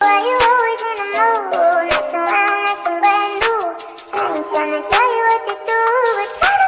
Why you always in the mood? Messing around like some brand new. I ain't tryna tell you what to do, but